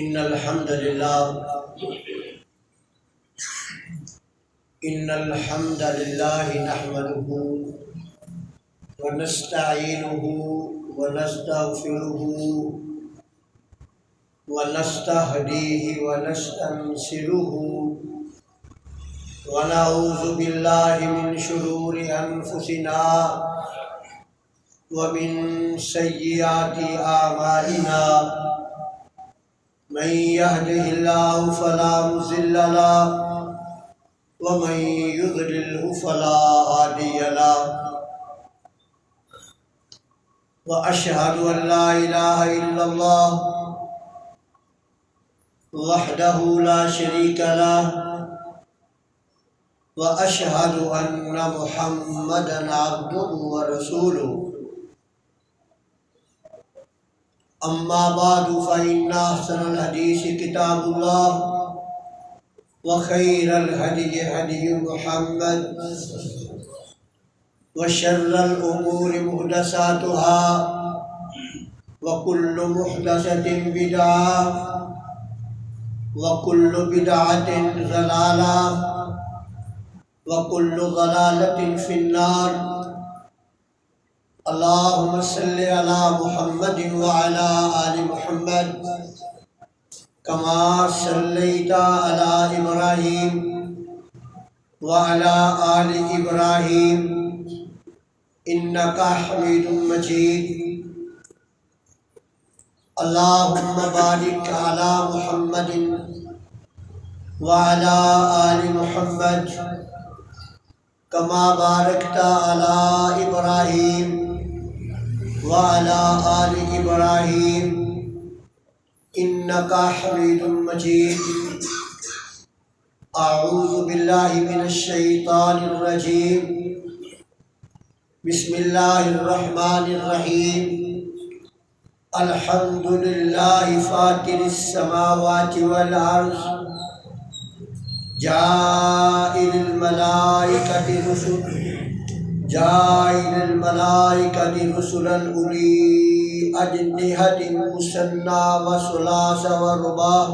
إن الحمد لله نحمده ونستعينه ونستغفره ونستهديه ونستنصره ونعوذ بالله من شرور أنفسنا ومن سيئات أعمالنا من يهده الله فلا مضل له ومن يضلله فلا هادي له وأشهد أن لا إله إلا الله وحده لا شريك له وأشهد أن محمدا عبده ورسوله أما بعد فإن أحسن الحديث كتاب الله وخير الهدي هدي محمد وشر الأمور محدثاتها وكل محدثة بدعة وكل بدعة ضلالة وكل ضلالة في النار اللهم صل على محمد وعلى آل محمد كما صليت على إبراهيم وعلى آل إبراهيم إنك حميد مجيد اللهم بارك على محمد وعلى آل محمد كما باركت على إبراهيم وعلى آل إبراهيم إنك حميد مجيد أعوذ بالله من الشيطان الرجيم بسم الله الرحمن الرحيم الحمد لله فاطر السماوات والأرض جاعل الملائكة رسلا أولي أجنحة مثنى وثلاث ورباع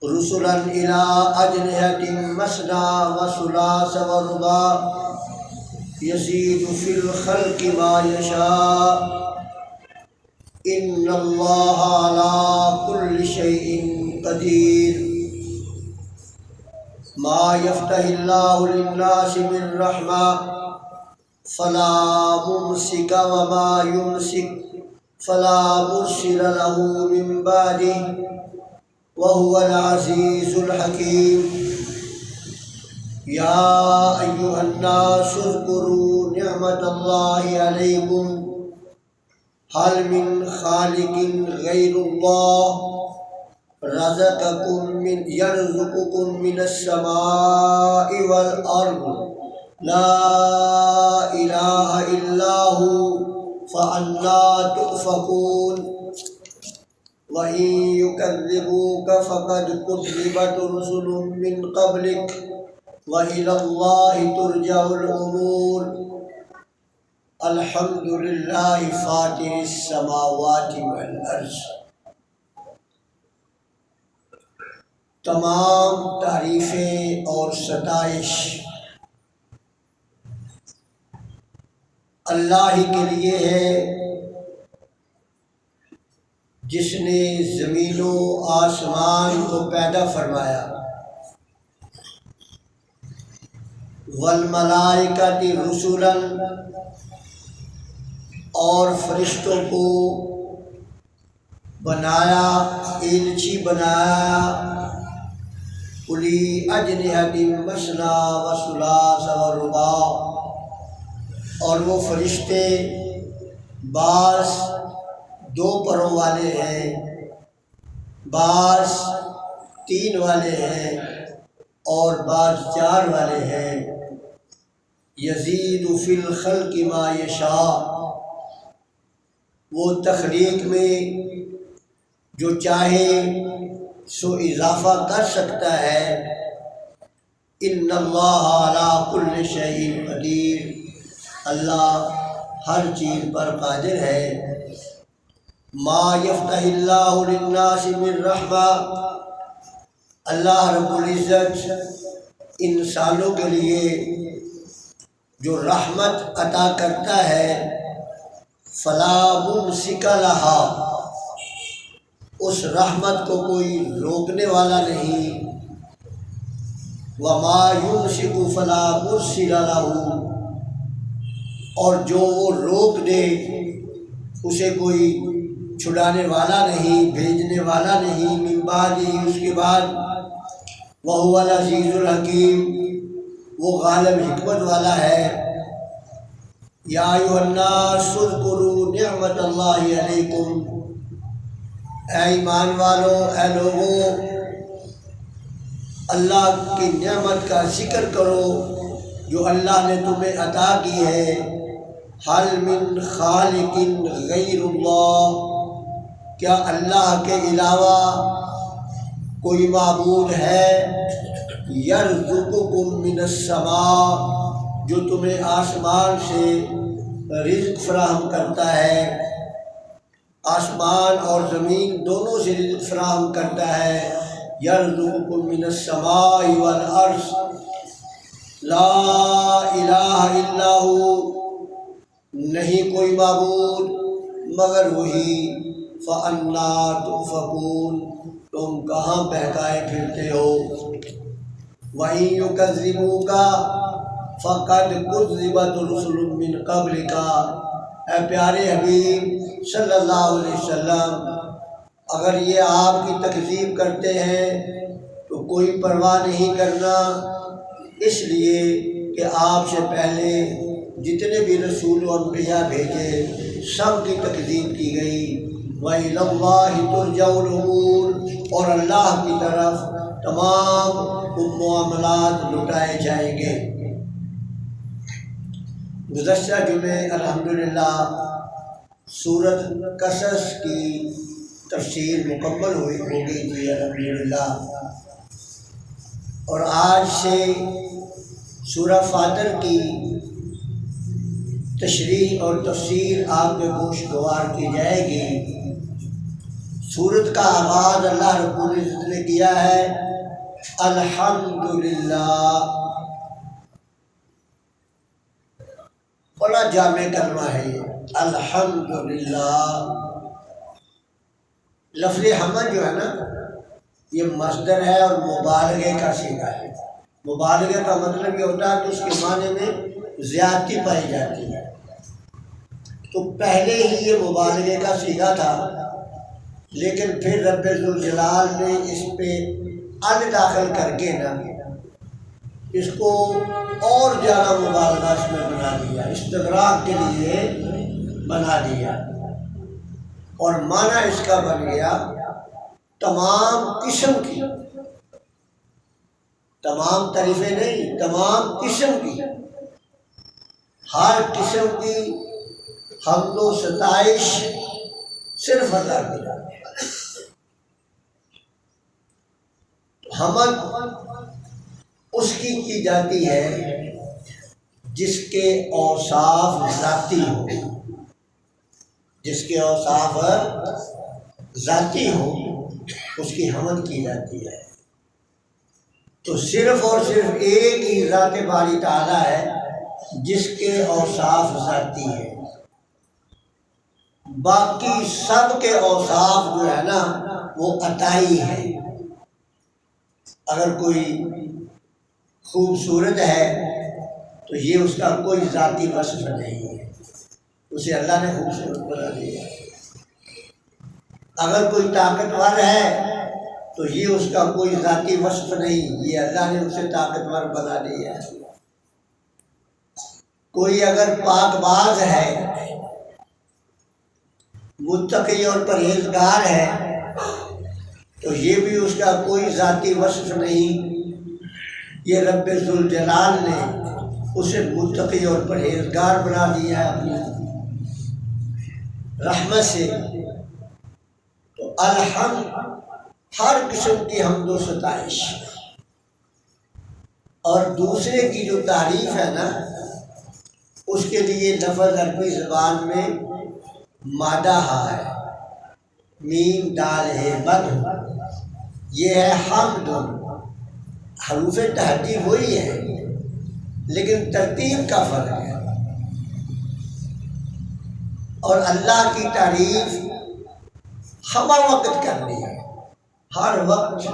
رسلا إلى أجنحة مثنى وثلاث ورباع يزيد في الخلق ما يشاء إن الله على كل شيء قدير ما يفتح الله للناس من رحمة فلا ممسك وما يمسك فلا مرسل له من بعده وهو العزيز الحكيم يا أيها الناس اذكروا نعمة الله عليكم هل من خالق غير الله يرزقكم من السماء والأرض لا إله إلا هو فأنى تؤفكون وإن يكذبوك فقد كذبت رسل من قبلك وإلى الله ترجع الأمور الحمد لله فاطر السماوات والأرض۔ تمام تعریفیں اور ستائش اللہ ہی کے لیے ہے جس نے زمین و آسمان کو پیدا فرمایا، والملائکۃ رسلا، اور فرشتوں کو بنایا، ایلچی بنایا، اولی اجنحۃ مثنی وثلاث ورباع، اور وہ فرشتے بعض دو پروں والے ہیں، بعض تین والے ہیں، اور بعض چار والے ہیں۔ یزید فی الخلق ما یشاء، وہ تخلیق میں جو چاہے سو اضافہ کر سکتا ہے۔ ان اللہ علی کل شیء قدیر، اللہ ہر چیز پر قادر ہے۔ ما یفتح اللہ للناس من رحمہ، اللہ رب العزت انسانوں کے لیے جو رحمت عطا کرتا ہے، فلا ممسک لہا، اس رحمت کو کوئی روکنے والا نہیں، وما یمسک فلا مرسل لہ، اور جو وہ روک دے اسے کوئی چھڑانے والا نہیں، بھیجنے والا نہیں، من بعدہ، اس کے بعد، وہو العزیز الحکیم، وہ غالب حکمت والا ہے۔ یا ایھا الناس اذکروا نعمت اللہ علیکم، اے ایمان والو، اے لوگو، اللہ کی نعمت کا ذکر کرو جو اللہ نے تمہیں عطا کی ہے۔ حل من خالق غیر اللہ، کیا اللہ کے علاوہ کوئی معبود ہے؟ یرزقکم من السماء، جو تمہیں آسمان سے رزق فراہم کرتا ہے، آسمان اور زمین دونوں سے رزق فراہم کرتا ہے۔ یرزقکم من السماء والارض لا الہ الا ہو، نہیں کوئی معبود مگر وہی، فَأَنَّىٰ تُؤْفَكُونَ، تم کہاں بہکائے پھرتے ہو۔ وَإِن يُكَذِّبُوكَ فَقَدْ كُذِّبَتْ رُسُلٌ مِّن قَبْلِكَ، اے پیارے حبیب صلی اللہ علیہ وسلم، اگر یہ آپ کی تکذیب کرتے ہیں تو کوئی پرواہ نہیں کرنا، اس لیے کہ آپ سے پہلے جتنے بھی رسول و انبیاء بھیجے سب کی تکذیب کی گئی۔ وَإِلَى اللَّهِ تُرْجَعُ الْأُمُورُ، اور اللہ کی طرف تمام معاملات لٹائے جائیں گے۔ گزشتہ جمعے الحمدللہ سورۃ قصص کی تفسیر مکمل ہو گئی تھی الحمدللہ، اور آج سے سورہ فاطر کی تشریح اور تفسیر آپ کے گوش گوار کی جائے گی۔ سورت کا آغاز اللہ رب العزت نے کیا ہے الحمدللہ، بڑا جامع کلمہ ہے یہ الحمدللہ۔ لفظ حمد جو ہے نا، یہ مصدر ہے اور مبالغے کا صیغہ ہے۔ مبالغے کا مطلب یہ ہوتا ہے کہ اس کے معنی میں زیادتی پائی جاتی ہے، تو پہلے ہی یہ مبالغے کا صیغہ تھا، لیکن پھر رب ذوالجلال نے اس پہ ال داخل کر کے نا اس کو اور زیادہ مبالغہ اس میں بنا دیا، استغراق کے لیے بنا دیا، اور معنی اس کا بن گیا تمام قسم کی، تمام تعریفیں نہیں، تمام قسم کی، ہر قسم کی حمد و ستائش صرف اللہ کی ہے۔ حمد اس کی جاتی ہے جس کے اوصاف ذاتی ہو، جس کے اوصاف ذاتی ہو اس کی حمد کی جاتی ہے۔ تو صرف اور صرف ایک ہی ذات باری تعالیٰ ہے جس کے اوصاف ذاتی ہیں، باقی سب کے اوصاف جو ہے نا وہ عطائی ہیں۔ اگر کوئی خوبصورت ہے تو یہ اس کا کوئی ذاتی وصف نہیں ہے، اسے اللہ نے خوبصورت بنا دیا۔ اگر کوئی طاقتور ہے تو یہ اس کا کوئی ذاتی وصف نہیں، یہ اللہ نے اسے طاقتور بنا دیا ہے۔ کوئی اگر پاک باز ہے، متقی اور پرہیزگار ہے، تو یہ بھی اس کا کوئی ذاتی وصف نہیں، یہ رب ذوالجلال نے اسے متقی اور پرہیزگار بنا دیا ہے اپنی رحمت سے۔ تو الحمد ہر قسم کی حمد و ستائش، اور دوسرے کی جو تعریف ہے نا اس کے لیے لفظ عربی زبان میں مادہ ہے، میم دال ہے بد، یہ ہے حمد۔ حروف تہجی وہی ہے لیکن ترتیب کا فرق ہے۔ اور اللہ کی تعریف ہمہ وقت کرنی ہے، ہر وقت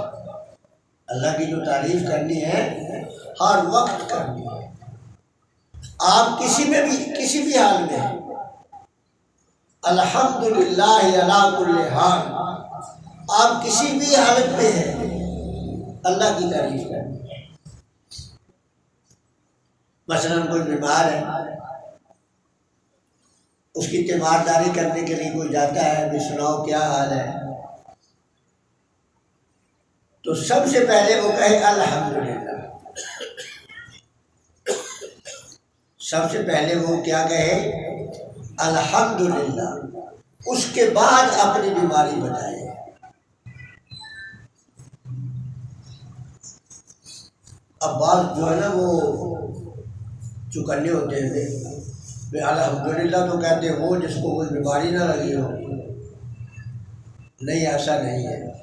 اللہ کی جو تعریف کرنی ہے ہر وقت کرنی ہے۔ آپ کسی بھی حال میں الحمدللہ علی کل حال، آپ کسی بھی حالت میں ہیں اللہ کی تعریف کرنی ہے۔ مثلاً کوئی بیمار ہے، اس کی تیمارداری کرنے کے لیے کوئی جاتا ہے، بھی سناؤ کیا حال ہے، تو سب سے پہلے وہ کہے الحمدللہ۔ سب سے پہلے وہ کیا کہے؟ الحمدللہ۔ اس کے بعد اپنی بیماری بتائے۔ اب بعض جو ہے نا وہ چکنے ہوتے ہیں، الحمدللہ تو کہتے ہو جس کو کوئی بیماری نہ لگی ہو۔ نہیں، ایسا نہیں ہے۔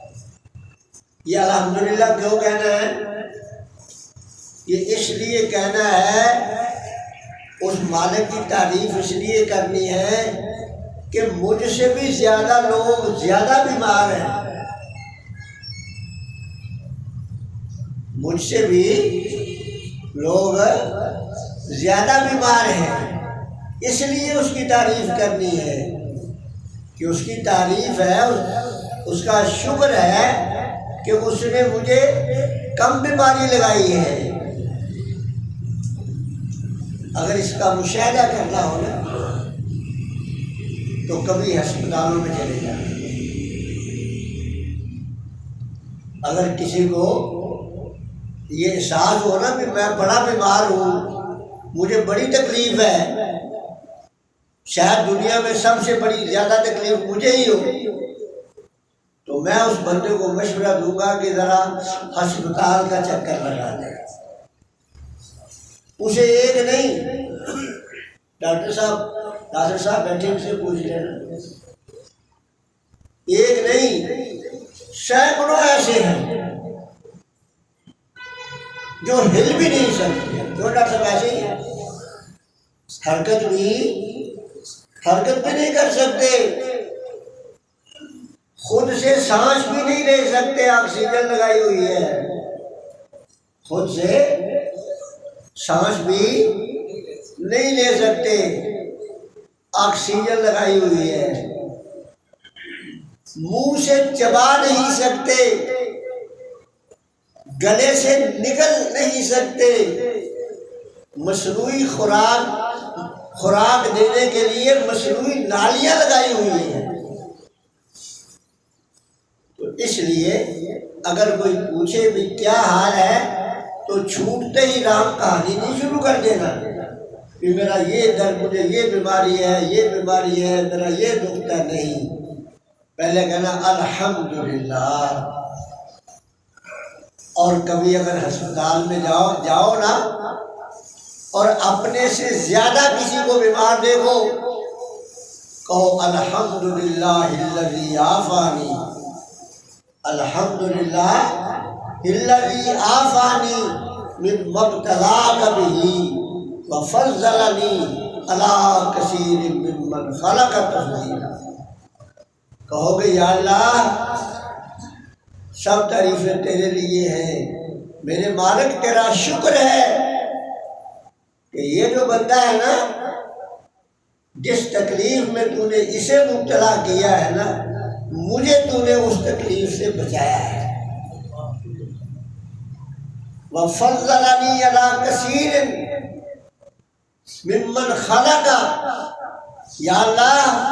یہ الحمدللہ کیوں کہنا ہے؟ یہ اس لیے کہنا ہے، اس مالک کی تعریف اس لیے کرنی ہے کہ مجھ سے بھی زیادہ لوگ زیادہ بیمار ہیں، مجھ سے بھی لوگ زیادہ بیمار ہیں، اس لیے اس کی تعریف کرنی ہے کہ اس کی تعریف ہے، اس کا شکر ہے کہ اس نے مجھے کم بیماری لگائی ہے۔ اگر اس کا مشاہدہ کرنا ہو نا تو کبھی ہسپتالوں میں چلے جائیں۔ اگر کسی کو یہ احساس ہو نا کہ میں بڑا بیمار ہوں، مجھے بڑی تکلیف ہے، شاید دنیا میں سب سے بڑی زیادہ تکلیف مجھے ہی ہو، تو میں اس بندے کو مشورہ دوں گا کہ ذرا ہسپتال کا چکر لگا دے۔ اسے ایک نہیں، ڈاکٹر صاحب بیٹھے سے پوچھ لینا، ایک نہیں سینکڑوں ایسے ہیں جو ہل بھی نہیں سکتے۔ کیوں ڈاکٹر صاحب ایسے ہی ہیں؟ حرکت بھی نہیں کر سکتے، خود سے سانس بھی نہیں لے سکتے، آکسیجن لگائی ہوئی ہے، خود سے سانس بھی نہیں لے سکتے، آکسیجن لگائی ہوئی ہے، منہ سے چبا نہیں سکتے، گلے سے نکل نہیں سکتے، مصنوعی خوراک دینے کے لیے مصنوعی نالیاں لگائی ہوئی ہیں۔ تو اس لیے اگر کوئی پوچھے بھی کیا حال ہے تو چھوٹتے ہی رام کہانی نہیں شروع کر دینا کہ میرا یہ درد، مجھے یہ بیماری ہے، یہ بیماری ہے، میرا یہ دکھتا نہیں۔ پہلے کہنا الحمدللہ۔ اور کبھی اگر ہسپتال میں جاؤ نا اور اپنے سے زیادہ کسی کو بیمار دیکھو، کہو الحمدللہ الذی عافانی، الحمدللہ الذی عافانی مما ابتلاک بہ وفضلنی علی کثیر ممن خلق تفضیلا۔ کہو گے یا اللہ سب تعریفیں تیرے لیے ہیں، میرے مالک تیرا شکر ہے کہ یہ جو بندہ ہے نا، جس تکلیف میں تو نے اسے مبتلا کیا ہے نا، مجھے تو نے اس تکلیف سے بچایا ہے۔ وَفَضَّلَنِي عَلَىٰ كَثِيرٍ مِّمَّنْ خَلَقَ۔ یا اللہ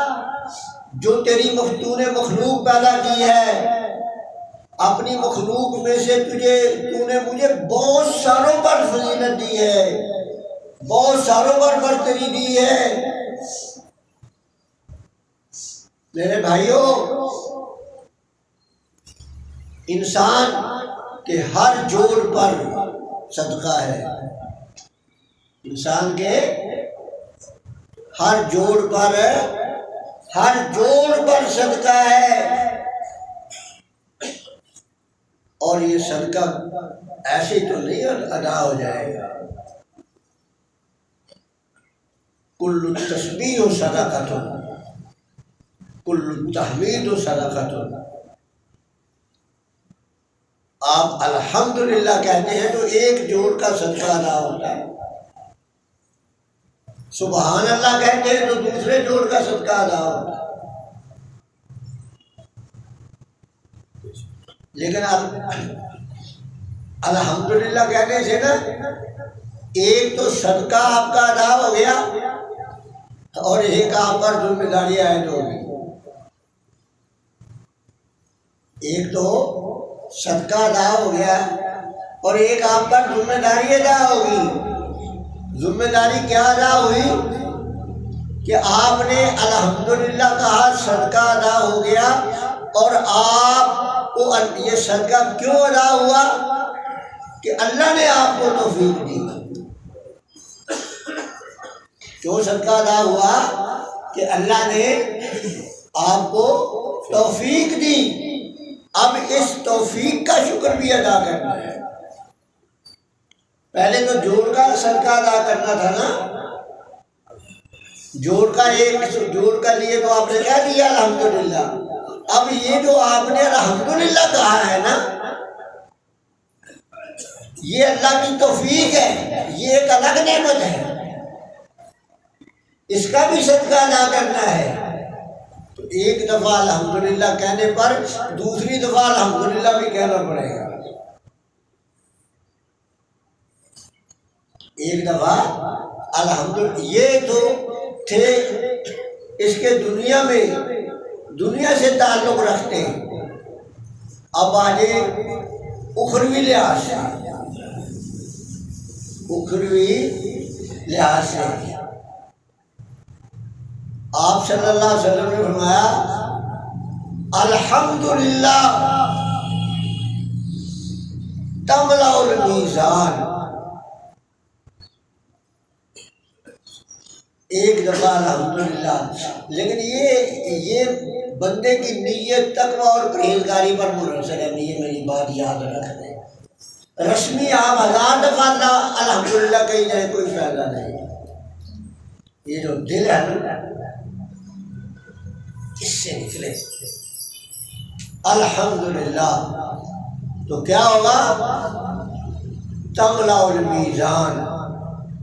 جو تیری تو نے مخلوق پیدا کی ہے، اپنی مخلوق میں سے تو نے مجھے بہت ساروں پر فضیلت دی ہے، بہت ساروں پر برتری دی ہے۔ میرے بھائیوں، انسان کے ہر جوڑ پر صدقہ ہے، انسان کے ہر جوڑ پر صدقہ ہے۔ اور یہ صدقہ ایسے ہی تو نہیں ادا ہو جائے گا. کل التسبیح صدقۃ، کل التحمید صدقۃ. آپ الحمدللہ کہتے ہیں تو ایک جوڑ کا صدقہ ادا ہوتا ہے. سبحان اللہ کہتے ہیں تو دوسرے جوڑ کا صدقہ ادا ہوتا ہے. لیکن الحمدللہ کہنے سے نا ایک تو صدقہ آپ کا ادا ہو گیا اور ایک آپ پر ذمہ داری عائد ہوگی. ایک تو صدقہ ادا ہو گیا اور ایک آپ پر ذمہ داری ادا ہوگی. ذمہ داری کیا ادا ہوئی کہ آپ نے الحمدللہ کہا، صدقہ ادا ہو گیا. اور آپ کو یہ صدقہ کیوں ادا ہوا کہ اللہ نے آپ کو توفیق دی. کیوں صدقہ ادا ہوا کہ اللہ نے آپ کو توفیق دی. اب اس توفیق کا شکر بھی ادا کرنا ہے. پہلے تو جوڑ کا صدقہ ادا کرنا تھا نا. جوڑ کا ایک جوڑ کا لیے تو آپ نے کہہ دیا الحمدللہ. اب یہ جو آپ نے الحمدللہ کہا ہے نا، یہ اللہ کی توفیق ہے، یہ ایک الگ نعمت ہے، اس کا بھی صدقہ ادا کرنا ہے. تو ایک دفعہ الحمدللہ کہنے پر دوسری دفعہ الحمدللہ بھی کہنا پڑے گا. ایک دفعہ الحمدللہ. یہ تو تھے اس کے دنیا میں دنیا سے تعلق رکھتے ہیں. اب آجے اخروی لحاظ سے، اخروی لحاظ سے آپ صلی اللہ علیہ وسلم نے فرمایا الحمدللہ تملأ المیزان. ایک دفعہ الحمدللہ. لیکن یہ بندے کی نیت تقوی اور پرہیزگاری پر منحصر ہے. یہ میری بات یاد رکھیں. رسمی آپ 1000 دفعہ الحمدللہ کہیں جائے کوئی فائدہ نہیں. یہ جو دل ہے نا، اس سے نکلے الحمدللہ تو کیا ہوگا؟ تملأ المیزان.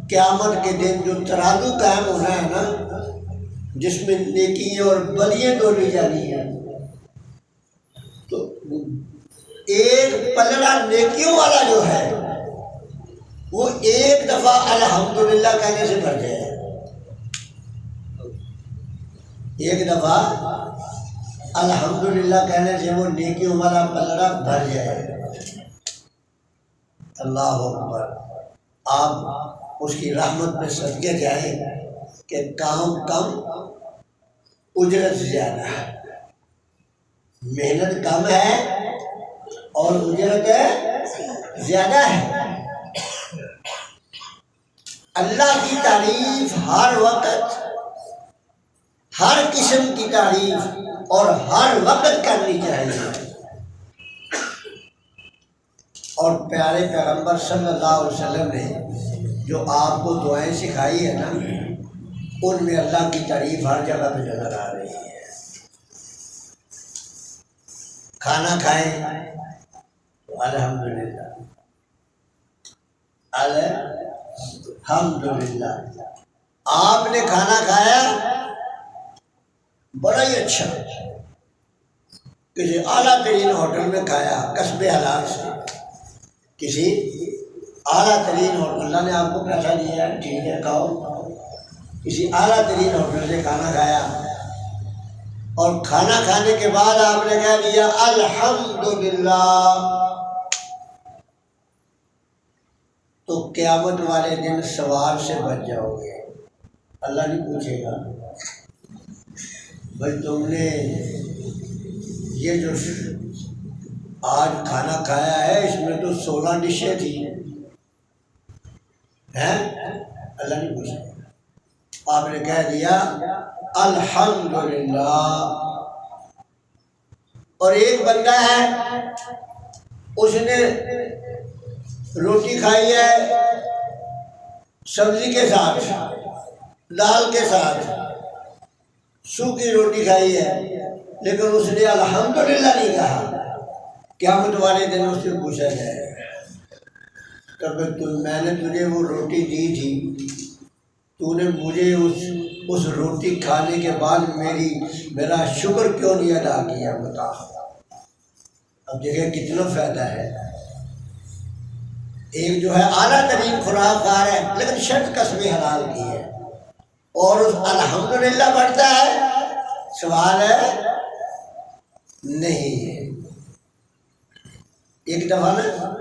قیامت کے دن جو ترازو قائم ہونا ہے نا، جس میں نیکی اور بدیاں تولی جانی ہیں، تو ایک پلڑا نیکیوں والا جو ہے وہ ایک دفعہ الحمدللہ کہنے سے بھر جائے. ایک دفعہ الحمدللہ کہنے سے وہ نیکیوں والا پلڑا بھر جائے. اللہ اکبر. آپ اس کی رحمت میں صدقے جائیں کہ کام کم اجرت زیادہ ہے. محنت کم ہے اور اجرت زیادہ ہے. اللہ کی تعریف ہر وقت، ہر قسم کی تعریف اور ہر وقت کرنی چاہیے. اور پیارے پیغمبر صلی اللہ علیہ وسلم نے جو آپ کو دعائیں سکھائی ہے نا، ان میں اللہ کی تعریف ہر جگہ پہ نظر آ رہی ہے. کھانا کھائیں تو الحمدللہ، الحمدللہ. آپ نے کھانا کھایا بڑا ہی اچھا، کسی اعلیٰ ترین ہوٹل میں کھایا کسب حلال سے، کسی اعلیٰ ترین ہوٹل، اللہ نے آپ کو پیسہ دیا ہے ٹھیک ہے کھاؤ. کسی اعلیٰ ترین ہوٹل سے کھانا کھایا اور کھانا کھانے کے بعد آپ نے کہہ دیا الحمدللہ، تو قیامت والے دن سوال سے بچ جاؤ گے. اللہ نہیں پوچھے گا بھائی تم نے یہ جو آج کھانا کھایا ہے اس میں تو 16 ڈشیں تھی ہیں. اللہ نہیں پوچھے. آپ نے کہہ دیا الحمدللہ. اور ایک بندہ ہے اس نے روٹی کھائی ہے سبزی کے ساتھ، دال کے ساتھ، سوکھی روٹی کھائی ہے، لیکن اس نے الحمدللہ نہیں کہا۔ قیامت والے دن اس سے پوچھا جائے گا کہ میں نے تجھے وہ روٹی دی تھی، تو نے مجھے اس روٹی کھانے کے بعد میرا شکر کیوں نہیں ادا کیا، بتا۔ اب دیکھیں کتنا فائدہ ہے۔ ایک جو ہے اعلیٰ ترین خوراک کھا رہا ہے لیکن شرط قسمیں حلال کی ہے، اور اس الحمدللہ بڑھتا ہے، سوال ہے نہیں ہے۔ ایک دفعہ نا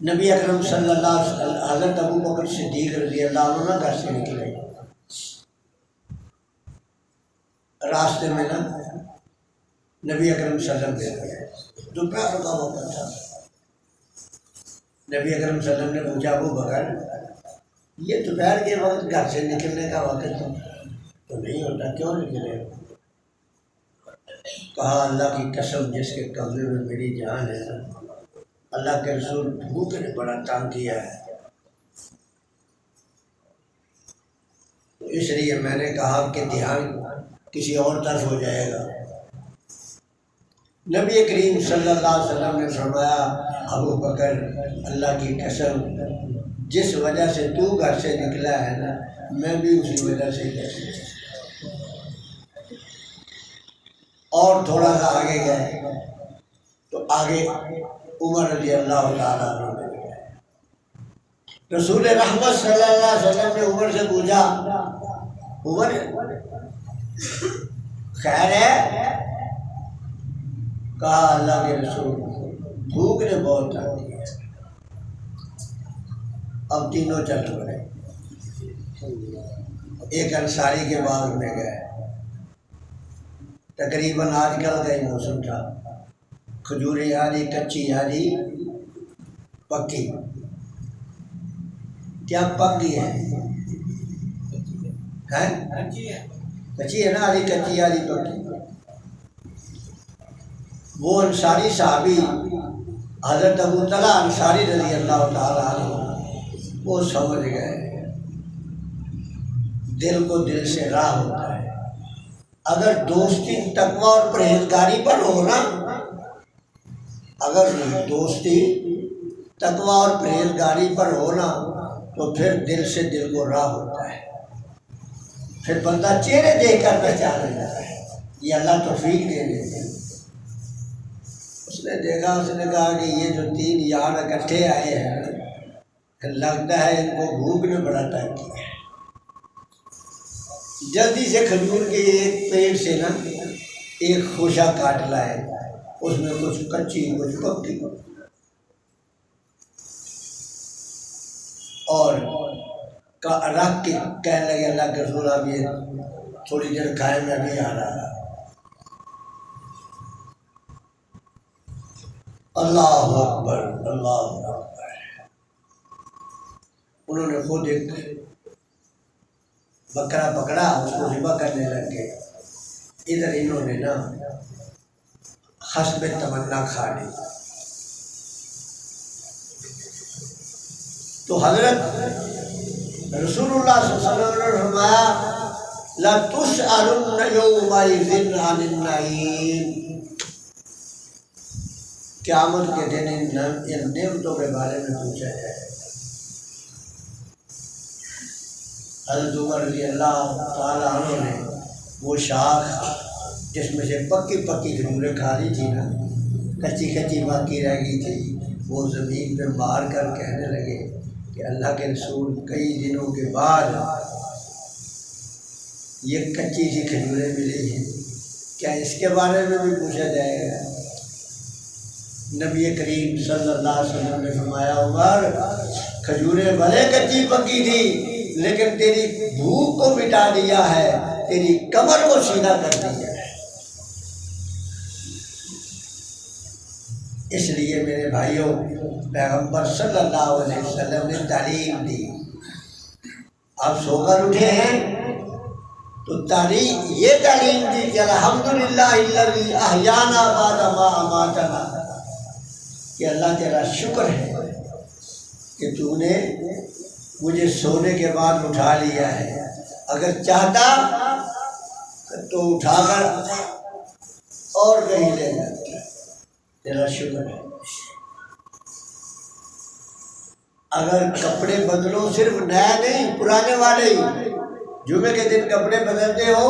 نبی اکرم صلی اللہ علیہ وسلم حضرت ابو بکر صدیق رضی اللہ عنہ گھر سے نکلے، راستے میں نا نبی اکرم صلی اللہ علیہ وسلم دوپہر کا وقت تھا۔ نبی اکرم صلی اللہ علیہ وسلم نے پوچھا ابو بکر یہ دوپہر کے وقت گھر سے نکلنے کا وقت تو نہیں ہوتا، کیوں نکلے؟ کہا اللہ کی قسم جس کے قبضے میں میری جان ہے نا، اللہ کے رسول بھوک نے بڑا تنگ کیا ہے، تو اس لیے میں نے کہا کہ دھیان کسی اور طرف ہو جائے گا۔ نبی کریم صلی اللہ علیہ وسلم نے فرمایا ابو بکر اللہ کی قسم جس وجہ سے تو گھر سے نکلا ہے نا، میں بھی اسی وجہ سے گھر سے نکلا۔ اور تھوڑا سا آگے گئے تو آگے عمر رضی اللہ تعالیٰ عنہ گئے۔ رسول رحمت صلی اللہ علیہ وسلم نے عمر سے پوچھا عمر خیر ہے؟ کہا اللہ کے رسول بھوک نے بہت تنگ کیا۔ اب تینوں چل پڑے، ایک انصاری کے باغ میں گئے، تقریباً آج کل کا ہی موسم تھا، کھجوریں آدھی کچی آدھی پکی، کیا پک گئی ہے؟ کچی ہے نا، آدھی کچی آدھی پکی۔ وہ انصاری صحابی حضرت ابو طلحہ انصاری رضی اللہ تعالیٰ عنہ وہ سمجھ گئے دل کو دل سے راہ ہوتا ہے۔ اگر دوستی تقوی اور پرہیزگاری پر ہو نا، اگر دوستی تقوی اور پرہیزگاری پر ہو نا تو پھر دل سے دل کو راہ ہوتا ہے، پھر بندہ چہرے دیکھ کر پہچان لیتا ہے۔ یہ اللہ توفیق دے دیتے ہیں۔ اس نے دیکھا، اس نے کہا کہ یہ جو تین یار اکٹھے آئے ہیں لگتا ہے ان کو بھوک نے بڑا تنگ کیا ہے۔ جلدی سے کھجور کے ایک پیڑ سے نا ایک خوشہ کاٹ لائے، اس میں کچھ کچی کچھ پکی، اور رکھ کے کہنے لگے اللہ کے رسول اب یہ تھوڑی دیر کھائے میں بھی آ رہا۔ اللہ اکبر اللہ اکبر۔ انہوں نے خود ایک بکرا پکڑا، اس کو ذبح کرنے لگ گئے، ادھر انہوں نے نا حسب تمنا کھا لی۔ تو حضرت رسول اللہ صلی اللہ علیہ وسلم نے فرمایا لَتُسْأَلُنَّ يَوْمَئِذٍ عَنِ النَّعِيمِ، قیامت کے دن ان نعمتوں کے بارے میں پوچھا جائے۔ حضرت عمر رضی اللہ تعالیٰ عنہ نے وہ شاخ جس میں سے پکی پکی کھجوریں کھا لی تھی نا، کچی کچی باقی رہ گئی تھی، وہ زمین پہ مار کر کہنے لگے کہ اللہ کے رسول کئی دنوں کے بعد یہ کچی سی کھجوریں ملی ہیں، کیا اس کے بارے میں بھی پوچھا جائے گا؟ نبی کریم صلی اللہ علیہ وسلم نے فرمایا عمر کھجوریں بھلے کچی پکی تھی لیکن تیری بھوک کو مٹا دیا ہے، تیری کمر کو سیدھا کر دیا ہے۔ اس لیے میرے بھائیوں پیغمبر صلی اللہ علیہ وسلم نے تعلیم دی۔ آپ سو کر اٹھے ہیں تو یہ تعلیم دی کہ الحمدللہ الذی احیانا بعد ما اماتنا، کہ اللہ تیرا شکر ہے کہ تو نے مجھے سونے کے بعد اٹھا لیا ہے، اگر چاہتا تو اٹھا کر اور کہیں لے جاتا، تیرا شکر ہے۔ اگر کپڑے بدلو صرف نیا نہیں، پرانے والے ہی، جمعے کے دن کپڑے بدلتے ہو،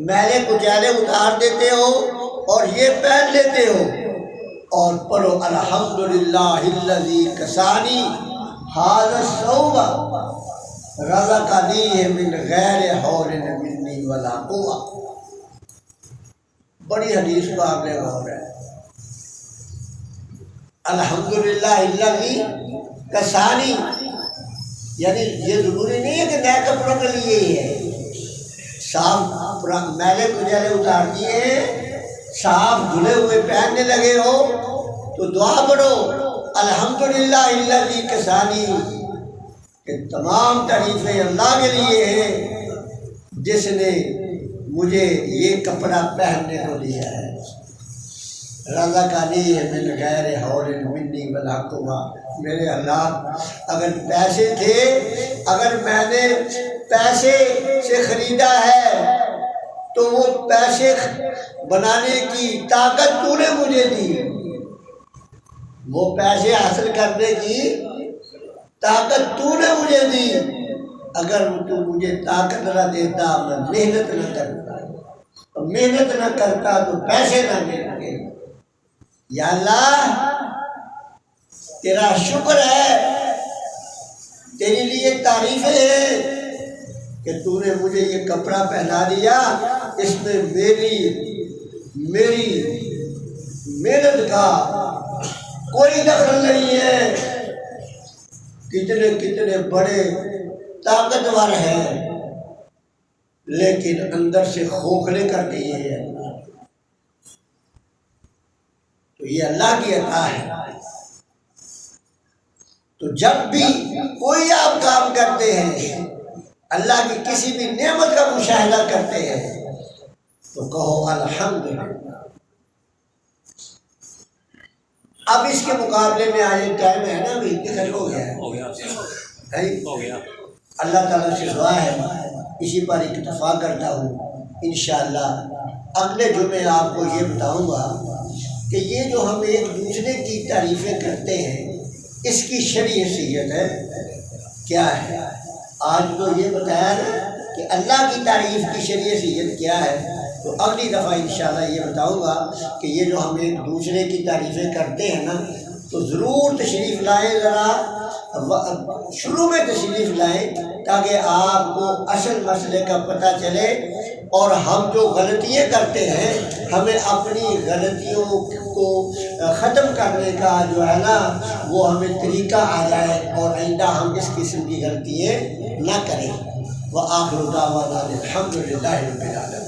میلے کچیلے اتار دیتے ہو اور یہ پہن لیتے ہو، اور پڑھو الحمدللہ الذی کسانی ھذا الثوب رزقنی من غیر حول منی ولا قوة۔ بڑی حدیث کو آپ نے غور ہے، الحمدللہ الذی کسانی، یعنی یہ ضروری نہیں ہے کہ نئے کپڑوں کے لیے ہی ہے، صاف میلے کچیلے اتار دیے، صاف دھلے ہوئے پہننے لگے ہو تو دعا پڑھو الحمدللہ الذی کسانی، کہ تمام تعریفیں اللہ کے لیے ہیں جس نے مجھے یہ کپڑا پہننے کو دیا ہے، رزقنی من غیر حول منی ولا قوة۔ میرے اللہ، اگر پیسے تھے، اگر میں نے پیسے سے خریدا ہے تو وہ پیسے بنانے کی طاقت تو نے مجھے دی، وہ پیسے حاصل کرنے کی طاقت تو نے مجھے دی، اگر تو مجھے طاقت نہ دیتا میں محنت نہ کرتا، محنت نہ کرتا تو پیسے نہ ملتے۔ یا اللہ تیرا شکر ہے، تیرے لیے تعریفیں ہیں کہ تو نے مجھے یہ کپڑا پہنا دیا، اس میں میری محنت کا کوئی دخل نہیں ہے۔ کتنے بڑے طاقتور ہیں لیکن اندر سے کھوکھلے کر دیے ہیں، تو یہ اللہ کی عطا ہے۔ تو جب بھی کوئی آپ کام کرتے ہیں، اللہ کی کسی بھی نعمت کا مشاہدہ کرتے ہیں، تو کہو الحمدللہ۔ اب اس کے مقابلے میں آج ٹائم ہے نا، بھی اتنی ہو گیا، اللہ تعالیٰ سے دعا ہے اسی پر اکتفا کرتا ہوں۔ انشاءاللہ اگلے جمعے آپ کو یہ بتاؤں گا کہ یہ جو ہم ایک دوسرے کی تعریفیں کرتے ہیں اس کی شرعی حیثیت ہے کیا ہے۔ آج تو یہ بتایا نا کہ اللہ کی تعریف کی شرعی حیثیت کیا ہے، تو اگلی دفعہ انشاءاللہ یہ بتاؤں گا کہ یہ جو ہم ایک دوسرے کی تعریفیں کرتے ہیں نا، تو ضرور تشریف لائیں، ذرا شروع میں تشریف لائیں تاکہ آپ کو اصل مسئلے کا پتہ چلے، اور ہم جو غلطیاں کرتے ہیں ہمیں اپنی غلطیوں کو ختم کرنے کا جو ہے نا وہ ہمیں طریقہ آ جائے، اور آئندہ ہم اس قسم کی غلطیاں نہ کریں۔ وآخر دعوانا الحمدللہ رب العالمین۔